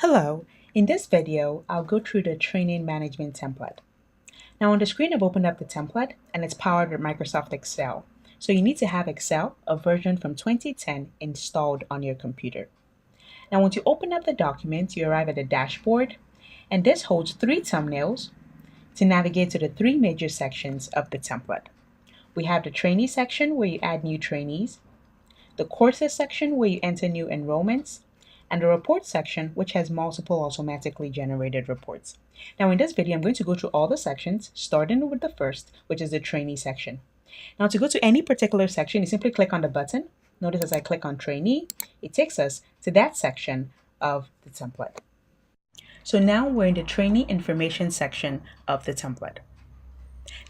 Hello, in this video, I'll go through the training management template. Now on the screen, I've opened up the template and it's powered with Microsoft Excel. So you need to have Excel, a version from 2010, installed on your computer. Now once you open up the document, you arrive at the dashboard, and this holds 3 thumbnails to navigate to the 3 major sections of the template. We have the trainee section where you add new trainees, the courses section where you enter new enrollments, and the report section, which has multiple automatically generated reports. Now in this video, I'm going to go through all the sections, starting with the first, which is the trainee section. Now to go to any particular section, you simply click on the button. Notice as I click on trainee, it takes us to that section of the template. So now we're in the trainee information section of the template.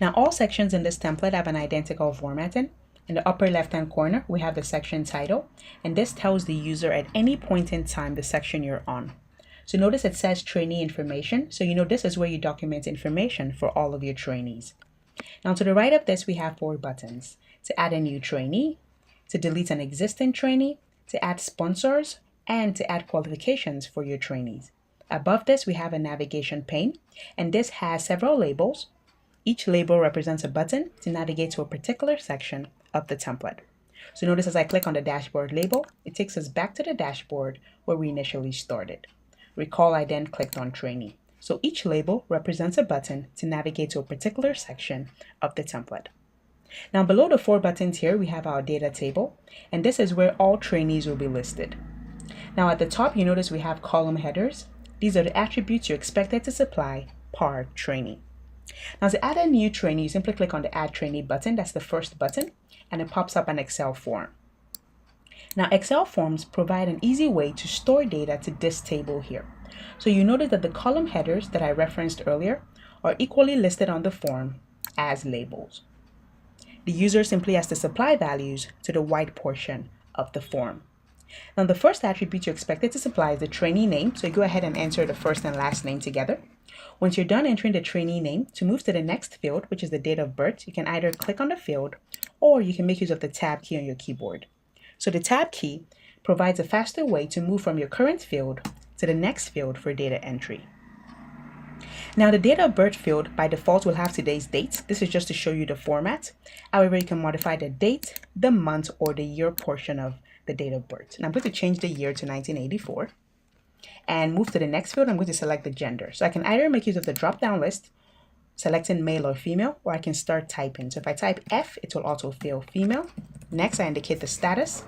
Now all sections in this template have an identical formatting. In the upper left-hand corner, we have the section title, and this tells the user at any point in time the section you're on. So notice it says trainee information, so you know this is where you document information for all of your trainees. Now to the right of this, we have 4 buttons: to add a new trainee, to delete an existing trainee, to add sponsors, and to add qualifications for your trainees. Above this, we have a navigation pane, and this has several labels. Each label represents a button to navigate to a particular section of the template. So notice as I click on the dashboard label, it takes us back to the dashboard where we initially started. Recall I then clicked on trainee. So each label represents a button to navigate to a particular section of the template. Now below the 4 buttons here, we have our data table, and this is where all trainees will be listed. Now at the top, you notice we have column headers. These are the attributes you're expected to supply per trainee. Now to add a new trainee, you simply click on the Add Trainee button. That's the first button, and it pops up an Excel form. Now Excel forms provide an easy way to store data to this table here. So you notice that the column headers that I referenced earlier are equally listed on the form as labels. The user simply has to supply values to the white portion of the form. Now the first attribute you're expected to supply is the trainee name, so you go ahead and enter the first and last name together. Once you're done entering the trainee name, to move to the next field, which is the date of birth, you can either click on the field or you can make use of the tab key on your keyboard. So the tab key provides a faster way to move from your current field to the next field for data entry. Now the date of birth field by default will have today's date. This is just to show you the format. However, you can modify the date, the month, or the year portion of the date of birth. And I'm going to change the year to 1984 and move to the next field. I'm going to select the gender. So I can either make use of the drop-down list, selecting male or female, or I can start typing. So if I type F, it will autofill female. Next, I indicate the status,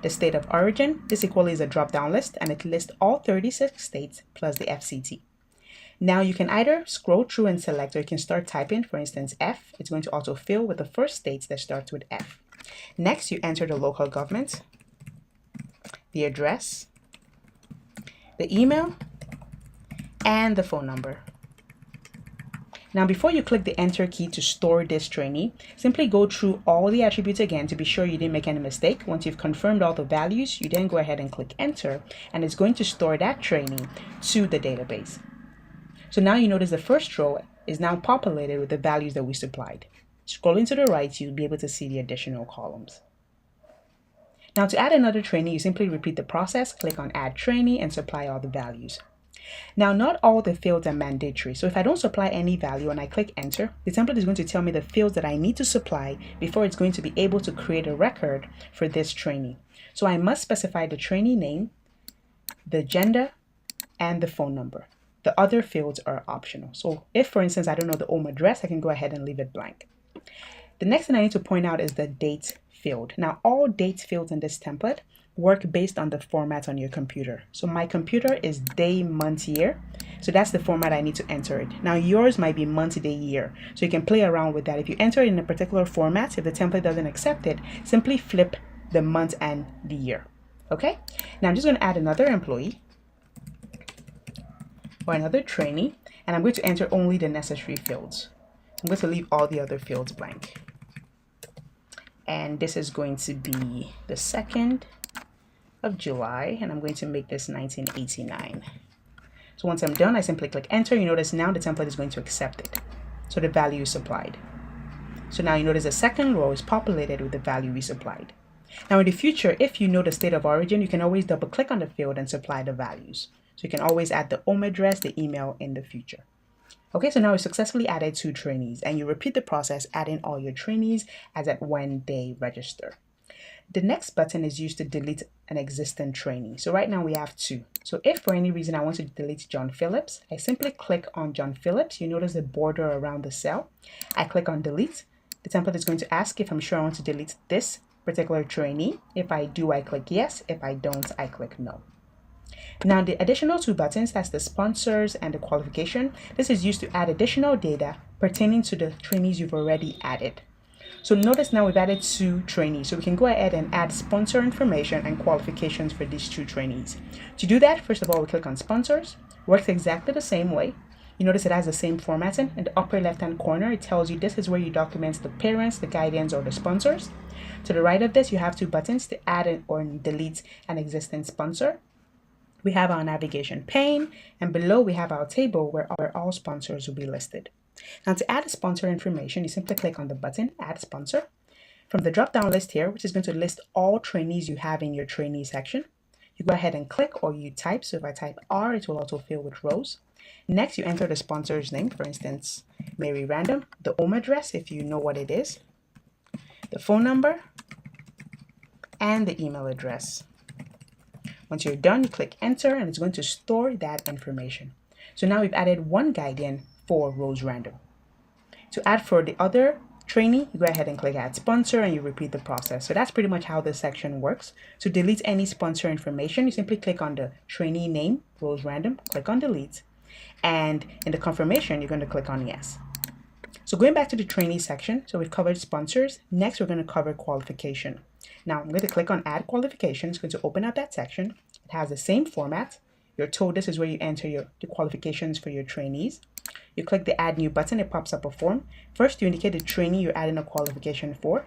the state of origin. This equally is a drop-down list, and it lists all 36 states plus the FCT. Now you can either scroll through and select, or you can start typing. For instance, F, it's going to autofill with the first states that starts with F. Next, you enter the local government, the address, the email, and the phone number. Now before you click the enter key to store this trainee, simply go through all the attributes again to be sure you didn't make any mistake. Once you've confirmed all the values, you then go ahead and click enter, and it's going to store that trainee to the database. So now you notice the first row is now populated with the values that we supplied. Scrolling to the right, you'll be able to see the additional columns. Now to add another trainee, you simply repeat the process, click on Add Trainee, and supply all the values. Now not all the fields are mandatory, so if I don't supply any value and I click enter, the template is going to tell me the fields that I need to supply before it's going to be able to create a record for this trainee. So I must specify the trainee name, the gender, and the phone number. The other fields are optional. So if, for instance, I don't know the home address, I can go ahead and leave it blank. The next thing I need to point out is the date field. Now all date fields in this template work based on the format on your computer. So my computer is day, month, year. So that's the format I need to enter it. Now yours might be month, day, year. So you can play around with that. If you enter it in a particular format, if the template doesn't accept it, simply flip the month and the year. Okay? Now I'm just going to add another employee or another trainee, and I'm going to enter only the necessary fields. I'm going to leave all the other fields blank. And this is going to be the 2nd of July, and I'm going to make this 1989. So once I'm done, I simply click enter. You notice now the template is going to accept it. So the value is supplied. So now you notice the second row is populated with the value we supplied. Now in the future, if you know the state of origin, you can always double click on the field and supply the values. So you can always add the home address, the email in the future. Okay, so now we've successfully added 2 trainees, and you repeat the process adding all your trainees as at when they register. The next button is used to delete an existing trainee. So right now we have 2. So if for any reason I want to delete John Phillips, I simply click on John Phillips. You notice the border around the cell. I click on delete. The template is going to ask if I'm sure I want to delete this particular trainee. If I do, I click yes. If I don't, I click no. Now the additional 2 buttons, that's the sponsors and the qualification. This is used to add additional data pertaining to the trainees you've already added. So notice now we've added 2 trainees. So we can go ahead and add sponsor information and qualifications for these 2 trainees. To do that, first of all, we click on sponsors. Works exactly the same way. You notice it has the same formatting. In the upper left-hand corner, it tells you this is where you document the parents, the guardians, or the sponsors. To the right of this, you have 2 buttons to add or delete an existing sponsor. We have our navigation pane, and below we have our table where all sponsors will be listed. Now to add a sponsor information, you simply click on the button, Add Sponsor. From the drop-down list here, which is going to list all trainees you have in your trainee section, you go ahead and click or you type. So if I type R, it will autofill with rows. Next, you enter the sponsor's name, for instance, Mary Random, the home address, if you know what it is, the phone number, and the email address. Once you're done, you click enter and it's going to store that information. So now we've added 1 guardian for Rose Random. To add for the other trainee, you go ahead and click add sponsor and you repeat the process. So that's pretty much how this section works. To delete any sponsor information, you simply click on the trainee name, Rose Random, click on delete, and in the confirmation, you're going to click on yes. So going back to the trainee section, so we've covered sponsors. Next, we're going to cover qualification. Now I'm going to click on add qualification. It's going to open up that section. It has the same format. You're told this is where you enter the qualifications for your trainees. You click the add new button, it pops up a form. First, you indicate the trainee you're adding a qualification for.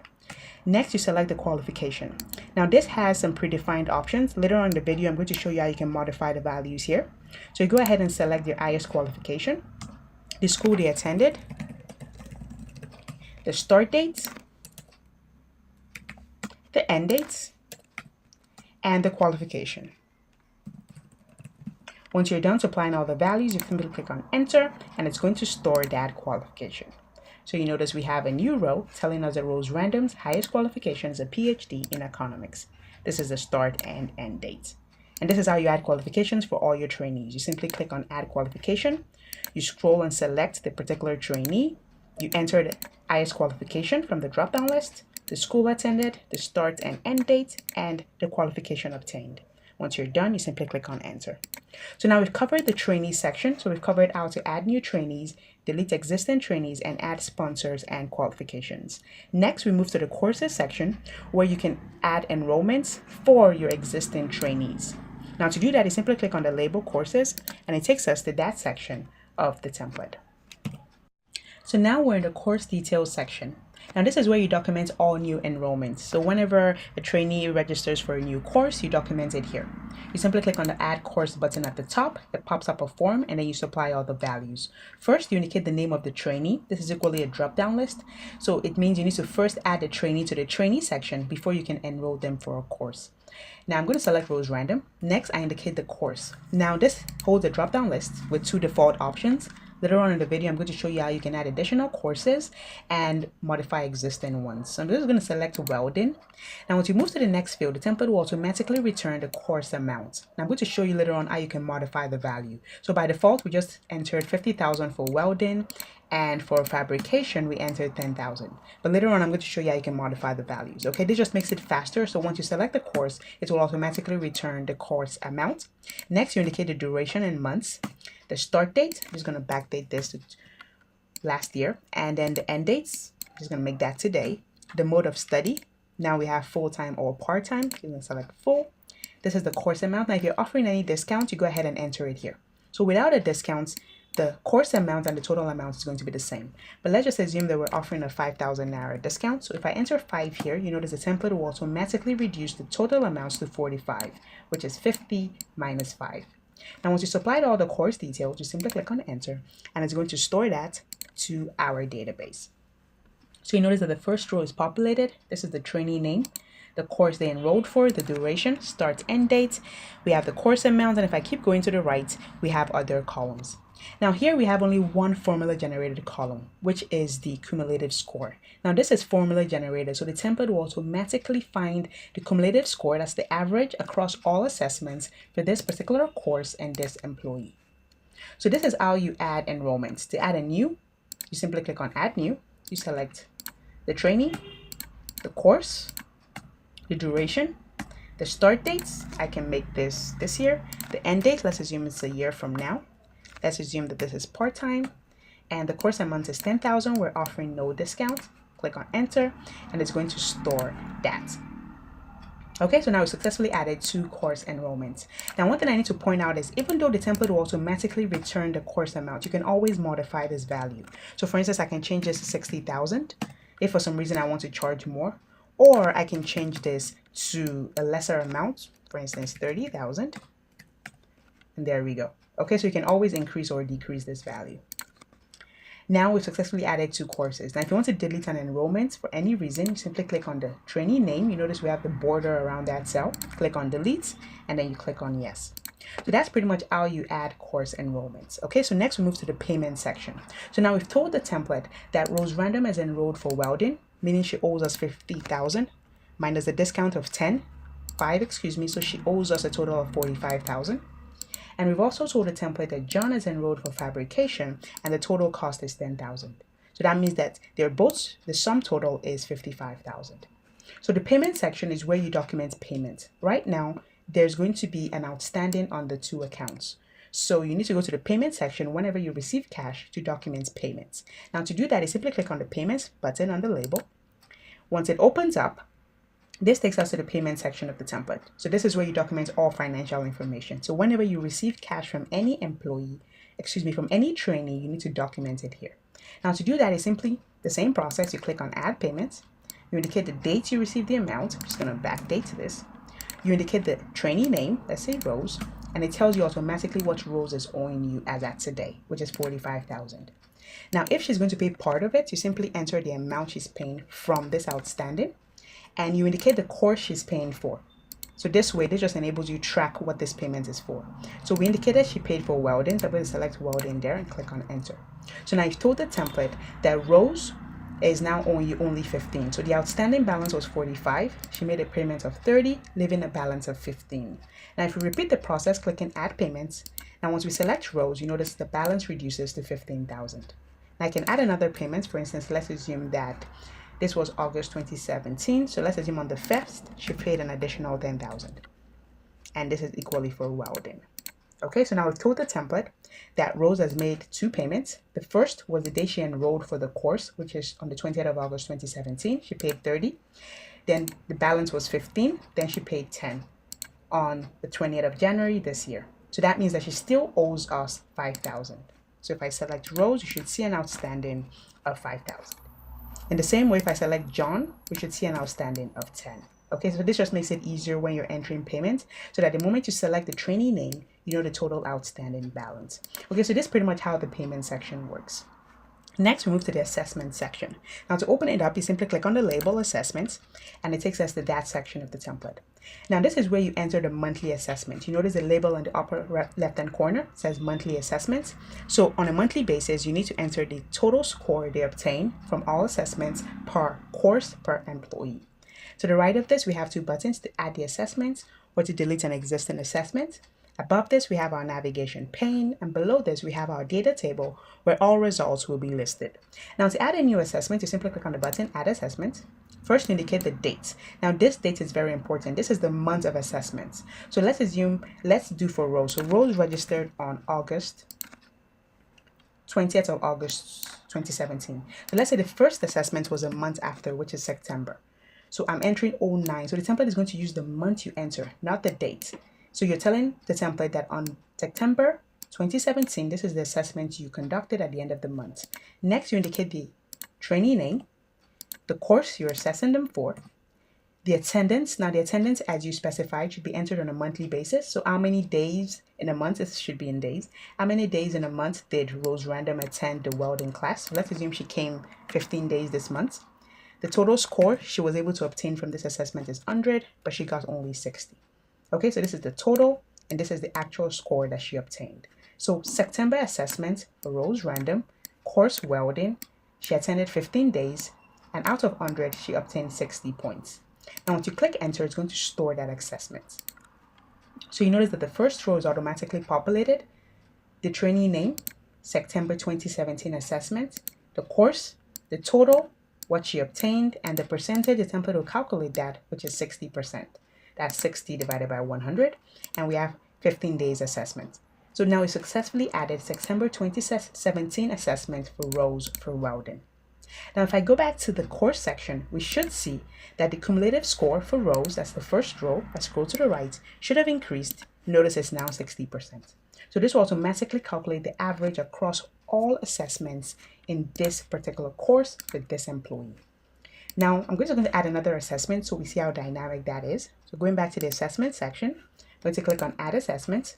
Next, you select the qualification. Now this has some predefined options. Later on in the video, I'm going to show you how you can modify the values here. So you go ahead and select your highest qualification, the school they attended, the start dates, the end dates, and the qualification. Once you're done supplying all the values, you simply click on enter and it's going to store that qualification. So you notice we have a new row telling us that Rose Random's highest qualification is a PhD in economics. This is the start and end date. And this is how you add qualifications for all your trainees. You simply click on add qualification, you scroll and select the particular trainee, you enter the highest qualification from the drop-down list, the school attended, the start and end date, and the qualification obtained. Once you're done, you simply click on enter. So now we've covered the trainee section. So we've covered how to add new trainees, delete existing trainees, and add sponsors and qualifications. Next, we move to the courses section where you can add enrollments for your existing trainees. Now to do that, you simply click on the label courses and it takes us to that section of the template. So now we're in the course details section. Now this is where you document all new enrollments. So whenever a trainee registers for a new course, you document it here. You simply click on the add course button at the top, it pops up a form and then you supply all the values. First, you indicate the name of the trainee. This is equally a drop-down list. So it means you need to first add the trainee to the trainee section before you can enroll them for a course. Now I'm going to select Rose Random. Next, I indicate the course. Now this holds a drop-down list with 2 default options. Later on in the video, I'm going to show you how you can add additional courses and modify existing ones. So I'm just going to select welding. Now, once you move to the next field, the template will automatically return the course amount. Now, I'm going to show you later on how you can modify the value. So by default, we just entered 50,000 for welding, and for fabrication, we entered 10,000. But later on, I'm going to show you how you can modify the values. Okay, this just makes it faster. So once you select the course, it will automatically return the course amount. Next, you indicate the duration in months. The start date, I'm just going to backdate this to last year, and then the end dates, I'm just going to make that today. The mode of study, now we have full-time or part-time. You're going to select full. This is the course amount. Now if you're offering any discount, you go ahead and enter it here. So without a discount, the course amount and the total amount is going to be the same. But let's just assume that we're offering a 5,000 Naira discount. So if I enter 5 here, you notice the template will automatically reduce the total amounts to 45, which is 50 minus 5. Now, once you supplied all the course details, you simply click on enter, and it's going to store that to our database. So you notice that the first row is populated. This is the trainee name. the course they enrolled for, the duration, start, end date. We have the course amount, and if I keep going to the right, we have other columns. Now here we have only one formula generated column, which is the cumulative score. Now this is formula generated, so the template will automatically find the cumulative score, that's the average across all assessments for this particular course and this employee. So this is how you add enrollments. To add a new, you simply click on add new, you select the trainee, the course, the duration, the start dates. I can make this year. The end date, let's assume it's a year from now. Let's assume that this is part-time, and the course amount is 10,000. We're offering no discount. Click on enter, and it's going to store that. Okay, so now we successfully added 2 course enrollments. Now, one thing I need to point out is even though the template will automatically return the course amount, you can always modify this value. So for instance, I can change this to 60,000 if for some reason I want to charge more, or I can change this to a lesser amount, for instance, 30,000. And there we go. Okay, so you can always increase or decrease this value. Now we've successfully added 2 courses. Now, if you want to delete an enrollment for any reason, you simply click on the trainee name. You notice we have the border around that cell. Click on delete, and then you click on yes. So that's pretty much how you add course enrollments. Okay, so next we move to the payment section. So now we've told the template that Rose Random is enrolled for welding, meaning she owes us 50,000 minus a discount of 5, so she owes us a total of 45,000. And we've also told the template that John is enrolled for fabrication and the total cost is 10,000. So that means that the sum total is 55,000. So the payment section is where you document payment. Right now, there's going to be an outstanding on the 2 accounts. So you need to go to the payment section whenever you receive cash to document payments. Now to do that, you simply click on the payments button on the label. Once it opens up, this takes us to the payment section of the template. So this is where you document all financial information. So whenever you receive cash from any from any trainee, you need to document it here. Now to do that is simply the same process. You click on add payments. You indicate the date you received the amount. I'm just going to backdate this. You indicate the trainee name, let's say Rose, and it tells you automatically what Rose is owing you as at today, which is 45,000. Now, if she's going to pay part of it, you simply enter the amount she's paying from this outstanding, and you indicate the course she's paying for. So this way, this just enables you to track what this payment is for. So we indicated she paid for welding, so we'll select welding there and click on enter. So now you've told the template that Rose is now owing you only 15. So the outstanding balance was 45. She made a payment of 30, leaving a balance of 15. Now if we repeat the process, clicking add payments, now once we select Rose, you notice the balance reduces to 15,000. Now I can add another payment. For instance, let's assume that this was August 2017. So let's assume on the 1st, she paid an additional 10,000. And this is equally for welding. Okay, so now we've told the template that Rose has made 2 payments. The first was the day she enrolled for the course, which is on the 20th of August 2017. She paid 30. Then the balance was 15. Then she paid 10 on the 20th of January this year. So that means that she still owes us 5,000. So if I select Rose, you should see an outstanding of 5,000. In the same way, if I select John, we should see an outstanding of 10. Okay, so this just makes it easier when you're entering payments, so that the moment you select the trainee name, you know the total outstanding balance. Okay, so this is pretty much how the payment section works. Next, we move to the assessment section. Now to open it up, you simply click on the label assessments, and it takes us to that section of the template. Now this is where you enter the monthly assessment. You notice the label in the upper left-hand corner says monthly assessments. So on a monthly basis, you need to enter the total score they obtain from all assessments per course per employee. To the right of this, we have 2 buttons to add the assessments or to delete an existing assessment. Above this, we have our navigation pane, and below this, we have our data table where all results will be listed. Now, to add a new assessment, you simply click on the button, Add Assessment. First, indicate the date. Now, this date is very important. This is the month of assessments. So let's do for Rose. So Rose registered on 20th of August 2017. So let's say the first assessment was a month after, which is September. So I'm entering 09. So the template is going to use the month you enter, not the date. So you're telling the template that on September 2017, this is the assessment you conducted at the end of the month. Next, you indicate the trainee name, the course you're assessing them for, the attendance. Now, the attendance, as you specified, should be entered on a monthly basis. So how many days in a month? This should be in days. How many days in a month did Rose Random attend the welding class? So let's assume she came 15 days this month. The total score she was able to obtain from this assessment is 100, but she got only 60. Okay, so this is the total, and this is the actual score that she obtained. So September assessment arose random, course welding, she attended 15 days, and out of 100, she obtained 60 points. Now, once you click enter, it's going to store that assessment. So you notice that the first row is automatically populated, the trainee name, September 2017 assessment, the course, the total, what she obtained, and the percentage. The template will calculate that, which is 60%. That's 60 divided by 100, and we have 15 days assessment. So now we successfully added September 2017 assessment for rows for welding. Now, if I go back to the course section, we should see that the cumulative score for rows, that's the first row, I scroll to the right, should have increased. Notice it's now 60%. So this will automatically calculate the average across all assessments in this particular course for this employee. Now, I'm going to add another assessment so we see how dynamic that is. So going back to the assessment section, I'm going to click on Add Assessment.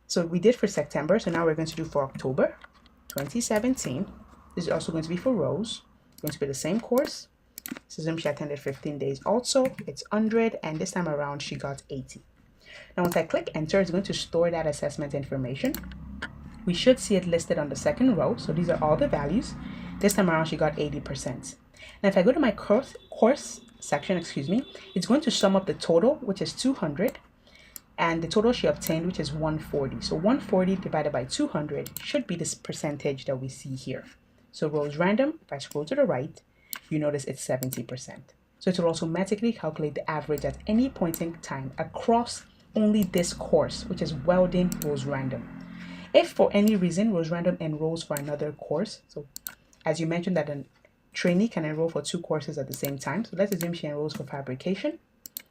So we did for September, so now we're going to do for October 2017. This is also going to be for rows. It's going to be the same course. Assume she attended 15 days also. It's 100, and this time around she got 80. Now, once I click enter, it's going to store that assessment information. We should see it listed on the second row. So these are all the values. This time around she got 80%. Now, if I go to my course section, it's going to sum up the total, which is 200, and the total she obtained, which is 140. So 140 divided by 200 should be this percentage that we see here. So rows random, if I scroll to the right, you notice it's 70%. So it will automatically calculate the average at any point in time across only this course, which is welding rows random. If for any reason rows random enrolls for another course, so as you mentioned that a trainee can enroll for 2 courses at the same time. So let's assume she enrolls for fabrication,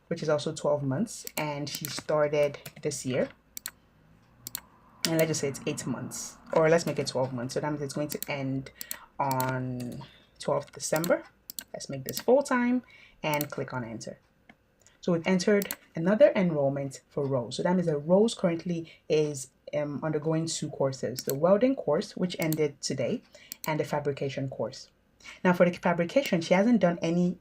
which is also 12 months, and she started this year. And let's just say it's 8 months, or let's make it 12 months. So that means it's going to end on 12th December. Let's make this full-time and click on enter. So we've entered another enrollment for rows. So that means that rows currently is undergoing 2 courses, the welding course, which ended today, and the fabrication course. Now for the fabrication, she hasn't done any,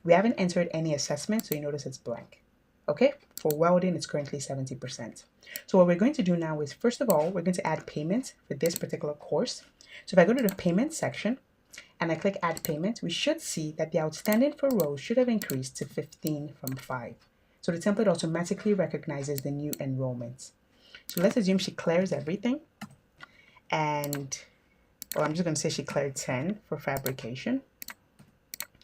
we haven't entered any assessment, so you notice it's blank. Okay, for welding, it's currently 70%. So what we're going to do now is, first of all, we're going to add payment for this particular course. So if I go to the payment section and I click add payment, we should see that the outstanding for rows should have increased to 15 from 5. So the template automatically recognizes the new enrollment. So let's assume she clears everything, and, or I'm just going to say she cleared 10 for fabrication.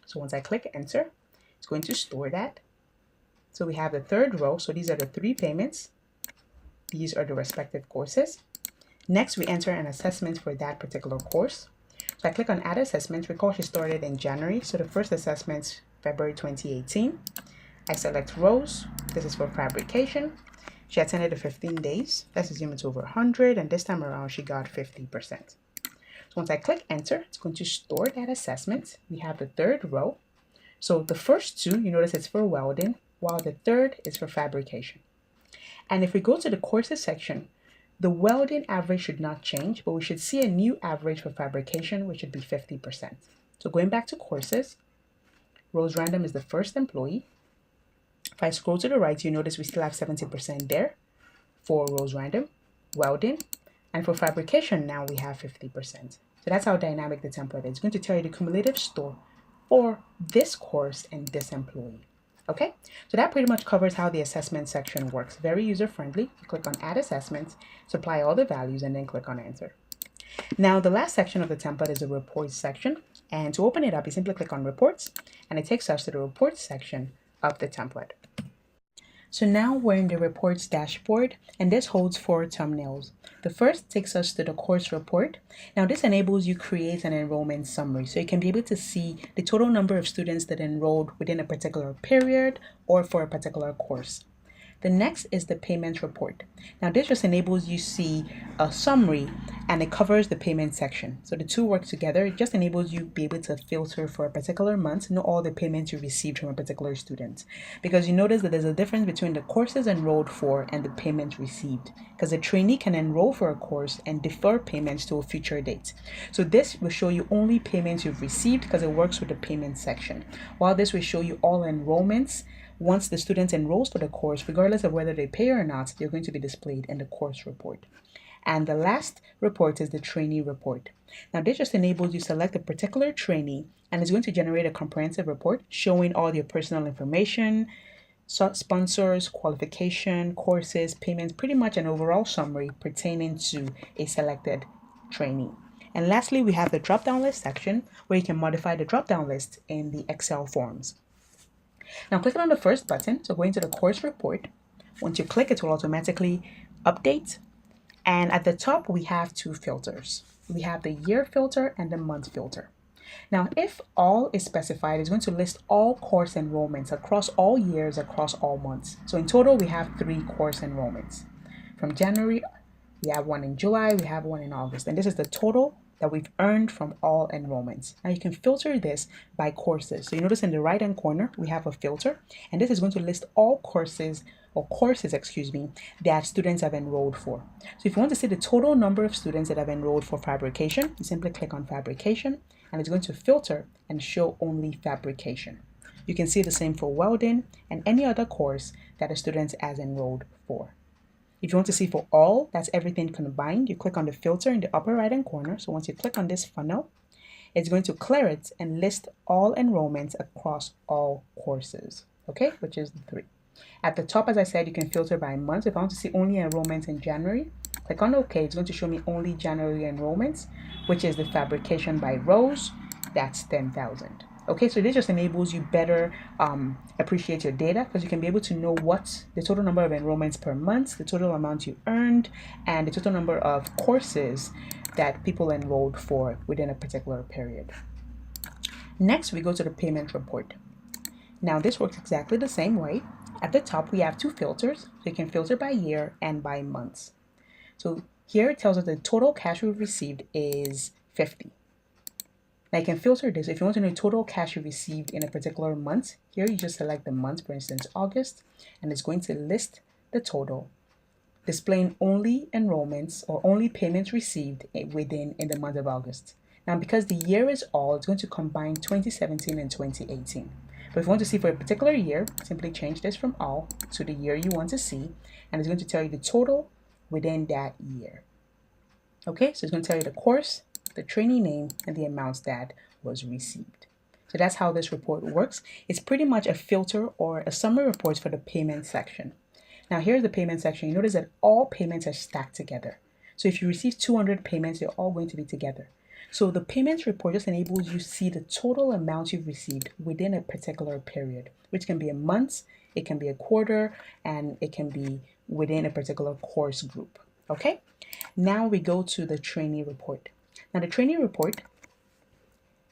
So once I click enter, it's going to store that. So we have the third row. So these are the 3 payments. These are the respective courses. Next, we enter an assessment for that particular course. So I click on add assessment. Recall she started in January. So the first assessment, February 2018. I select rows. This is for fabrication. She attended the 15 days. Let's assume it's over 100. And this time around, she got 50%. So once I click enter, it's going to store that assessment. We have the third row. So the first 2, you notice it's for welding, while the third is for fabrication. And if we go to the courses section, the welding average should not change, but we should see a new average for fabrication, which should be 50%. So going back to courses, rows random is the first employee. If I scroll to the right, you notice we still have 70% there for rows random, welding, and for fabrication now we have 50%. So that's how dynamic the template is. It's going to tell you the cumulative score for this course and this employee. Okay, so that pretty much covers how the assessment section works. Very user-friendly. You click on add assessments, supply all the values, and then click on enter. Now, the last section of the template is the reports section. And to open it up, you simply click on reports, and it takes us to the reports section of the template. So now we're in the reports dashboard, and this holds 4 thumbnails. The first takes us to the course report. Now this enables you create an enrollment summary, so you can be able to see the total number of students that enrolled within a particular period or for a particular course. The next is the payment report. Now this just enables you to see a summary and it covers the payment section. So the two work together. It just enables you to be able to filter for a particular month, know all the payments you received from a particular student. Because you notice that there's a difference between the courses enrolled for and the payments received. Because a trainee can enroll for a course and defer payments to a future date. So this will show you only payments you've received because it works with the payment section. While this will show you all enrollments, once the student enrolls for the course, regardless of whether they pay or not, they're going to be displayed in the course report. And the last report is the trainee report. Now this just enables you to select a particular trainee and it's going to generate a comprehensive report showing all your personal information, sponsors, qualification, courses, payments, pretty much an overall summary pertaining to a selected trainee. And lastly, we have the drop-down list section where you can modify the drop-down list in the Excel forms. Now clicking on the first button, so going to the course report. Once you click, it will automatically update. And at the top, we have two filters. We have the year filter and the month filter. Now, if all is specified, it's going to list all course enrollments across all years, across all months. So in total, we have 3 course enrollments. From January, we have one in July, we have one in August. And this is the total that we've earned from all enrollments. Now you can filter this by courses. So you notice in the right hand corner, we have a filter, and this is going to list all courses, that students have enrolled for. So if you want to see the total number of students that have enrolled for fabrication, you simply click on fabrication, and it's going to filter and show only fabrication. You can see the same for welding and any other course that a student has enrolled for. If you want to see for all, that's everything combined, you click on the filter in the upper right hand corner. So once you click on this funnel, it's going to clear it and list all enrollments across all courses, okay, which is the 3. At the top, as I said, you can filter by month. If I want to see only enrollments in January, click on OK. It's going to show me only January enrollments, which is the fabrication by rows. That's 10,000. Okay, so this just enables you better appreciate your data because you can be able to know what the total number of enrollments per month, the total amount you earned, and the total number of courses that people enrolled for within a particular period. Next, we go to the payment report. Now, this works exactly the same way. At the top, we have 2 filters. So you can filter by year and by months. So here it tells us the total cash we've received is 50. Now you can filter this. If you want to know total cash you received in a particular month, here you just select the month, for instance, August, and it's going to list the total, displaying only enrollments or only payments received in the month of August. Now, because the year is all, it's going to combine 2017 and 2018. But if you want to see for a particular year, simply change this from all to the year you want to see, and it's going to tell you the total within that year. Okay, so it's going to tell you the course, the trainee name, and the amounts that was received. So that's how this report works. It's pretty much a filter or a summary report for the payment section. Now here's the payment section. You notice that all payments are stacked together. So if you receive 200 payments, they're all going to be together. So the payments report just enables you to see the total amount you've received within a particular period, which can be a month, it can be a quarter, and it can be within a particular course group. Okay, now we go to the trainee report. Now the trainee report,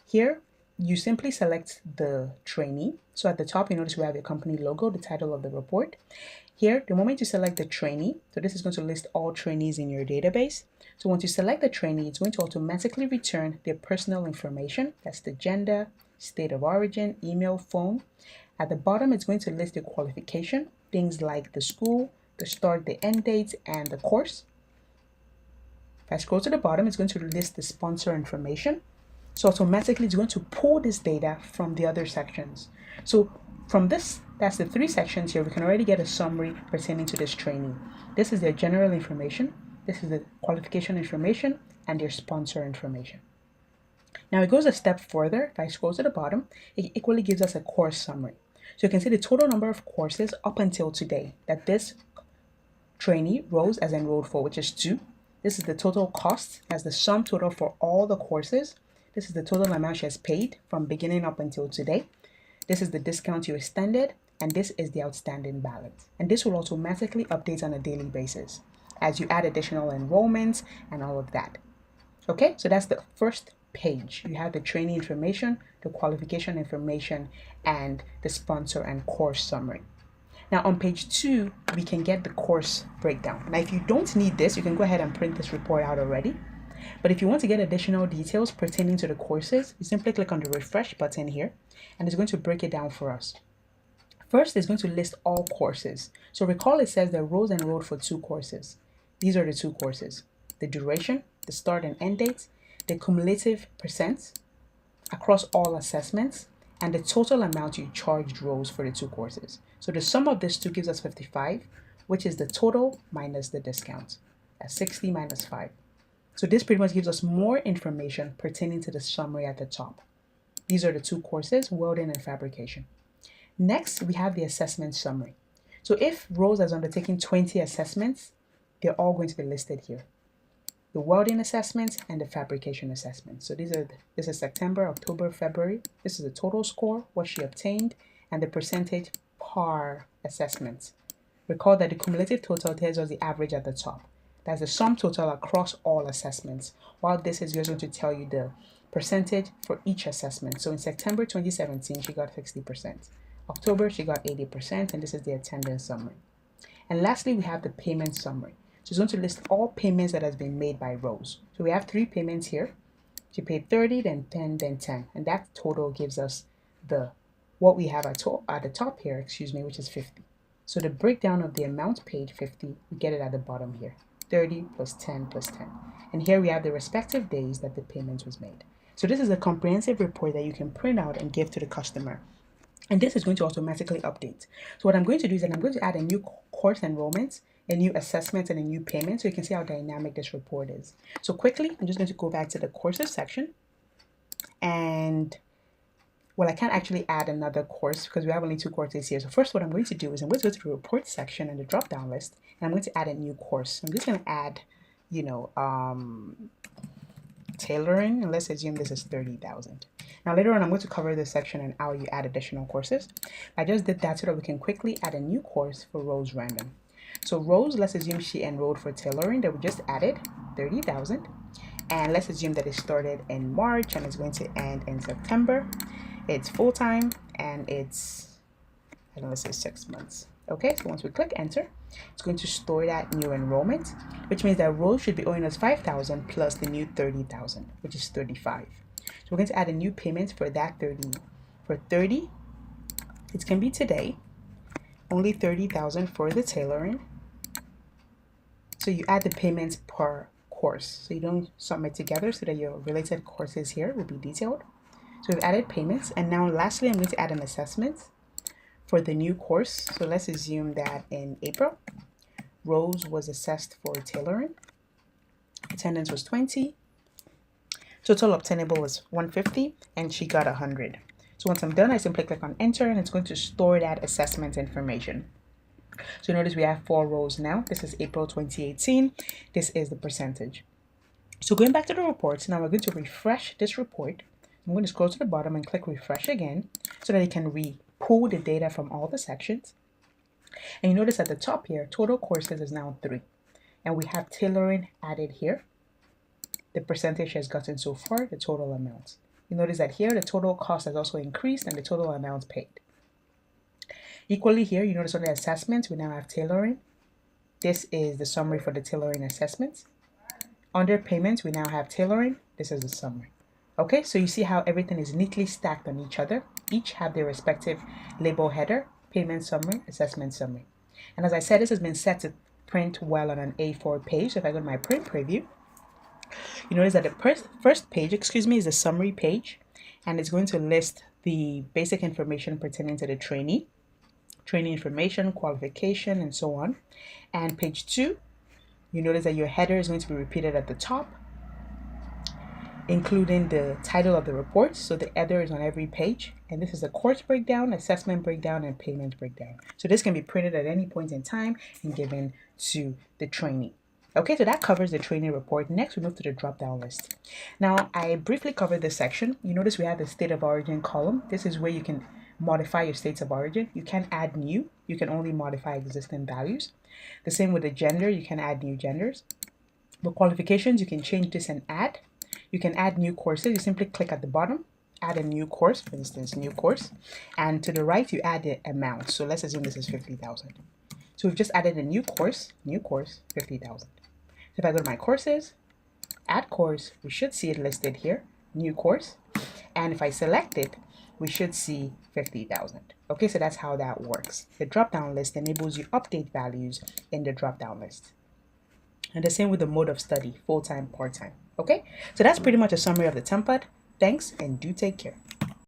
here you simply select the trainee. So at the top, you notice we have your company logo, the title of the report. Here, the moment you select the trainee, so this is going to list all trainees in your database. So once you select the trainee, it's going to automatically return their personal information. That's the gender, state of origin, email, phone. At the bottom, it's going to list the qualification, things like the school, the start, the end dates, and the course. If I scroll to the bottom, it's going to list the sponsor information. So automatically, it's going to pull this data from the other sections. So from this, that's the 3 sections here, we can already get a summary pertaining to this trainee. This is their general information, this is the qualification information, and their sponsor information. Now it goes a step further. If I scroll to the bottom, it equally gives us a course summary. So you can see the total number of courses up until today that this trainee rows as enrolled for, which is 2. This is the total cost as the sum total for all the courses. This is the total amount she has paid from beginning up until today. This is the discount you extended, and this is the outstanding balance. And this will automatically update on a daily basis as you add additional enrollments and all of that. Okay, so that's the first page. You have the trainee information, the qualification information, and the sponsor and course summary. Now on page 2, we can get the course breakdown. Now if you don't need this, you can go ahead and print this report out already. But if you want to get additional details pertaining to the courses, you simply click on the refresh button here, and it's going to break it down for us. First, it's going to list all courses. So recall it says that rows enrolled for 2 courses. These are the 2 courses: the duration, the start and end dates, the cumulative percent across all assessments, and the total amount you charged rows for the 2 courses. So the sum of these two gives us 55, which is the total minus the discount. That's 60 minus 5. So this pretty much gives us more information pertaining to the summary at the top. These are the 2 courses, welding and fabrication. Next, we have the assessment summary. So if Rose has undertaken 20 assessments, they're all going to be listed here: the welding assessment and the fabrication assessment. So this is September, October, February. This is the total score, what she obtained, and the percentage per assessment. Recall that the cumulative total tells us the average at the top. That's the sum total across all assessments, while this is just going to tell you the percentage for each assessment. So in September 2017, she got 60%. October, she got 80%, and this is the attendance summary. And lastly, we have the payment summary. So it's going to list all payments that has been made by Rose. So we have 3 payments here. She paid 30, then 10, then 10. And that total gives us what we have at the top here, which is 50. So the breakdown of the amount paid, 50, we get it at the bottom here: 30 plus 10 plus 10. And here we have the respective days that the payment was made. So this is a comprehensive report that you can print out and give to the customer. And this is going to automatically update. So what I'm going to do is that I'm going to add a new course enrollment, a new assessment, and a new payment, so you can see how dynamic this report is. So quickly, I'm just going to go back to the courses section. And well, I can't actually add another course because we have only 2 courses here. So first, what I'm going to do is I'm going to go to the report section and the drop-down list, and I'm going to add a new course. I'm just going to add, tailoring, and let's assume this is 30,000. Now later on, I'm going to cover this section and how you add additional courses. I just did that so that we can quickly add a new course for Rose Random. So Rose, let's assume she enrolled for tailoring that we just added 30,000, and let's assume that it started in March and it's going to end in September. It's full-time and it's, let's say 6 months. Okay, so once we click enter, it's going to store that new enrollment, which means that Rose should be owing us 5,000 plus the new 30,000, which is 35. So we're going to add a new payment for that 30. For 30, it can be today, only 30,000 for the tailoring. So you add the payments per course, so you don't submit together, so that your related courses here will be detailed. So we've added payments, and now lastly, I'm going to add an assessment for the new course. So let's assume that in April, Rose was assessed for tailoring. Attendance was 20. Total obtainable was 150, and she got 100. So once I'm done, I simply click on enter, and it's going to store that assessment information. So notice we have 4 rows now. This is April 2018. This is the percentage. So going back to the reports, now we're going to refresh this report. I'm going to scroll to the bottom and click refresh again so that it can pull the data from all the sections. And you notice at the top here, total courses is now 3. And we have tailoring added here. The percentage has gotten so far, the total amount. You notice that here, the total cost has also increased and the total amount paid. Equally here, you notice on the assessments, we now have tailoring. This is the summary for the tailoring assessments. Under payments, we now have tailoring. This is the summary. Okay, so you see how everything is neatly stacked on each other. Each have their respective label header, payment summary, assessment summary. And as I said, this has been set to print well on an A4 page. So if I go to my print preview, you notice that the first page, is the summary page, and it's going to list the basic information pertaining to the trainee information, qualification, and so on. And page 2, you notice that your header is going to be repeated at the top, including the title of the report. So the header is on every page, and this is a course breakdown, assessment breakdown, and payment breakdown. So this can be printed at any point in time and given to the trainee. Okay, so that covers the trainee report. Next, we move to the drop-down list. Now, I briefly covered this section. You notice we have the state of origin column. This is where you can modify your states of origin. You can't add new. You can only modify existing values. The same with the gender. You can add new genders. The qualifications, you can change this and add. You can add new courses. You simply click at the bottom, add a new course, for instance, new course, and to the right, you add the amount. So let's assume this is 50,000. So we've just added a new course, 50,000. So if I go to my courses, add course, we should see it listed here, new course. And if I select it, we should see 50,000. Okay, so that's how that works. The drop-down list enables you update values in the drop-down list. And the same with the mode of study, full-time, part-time. Okay, so that's pretty much a summary of the template. Thanks, and do take care.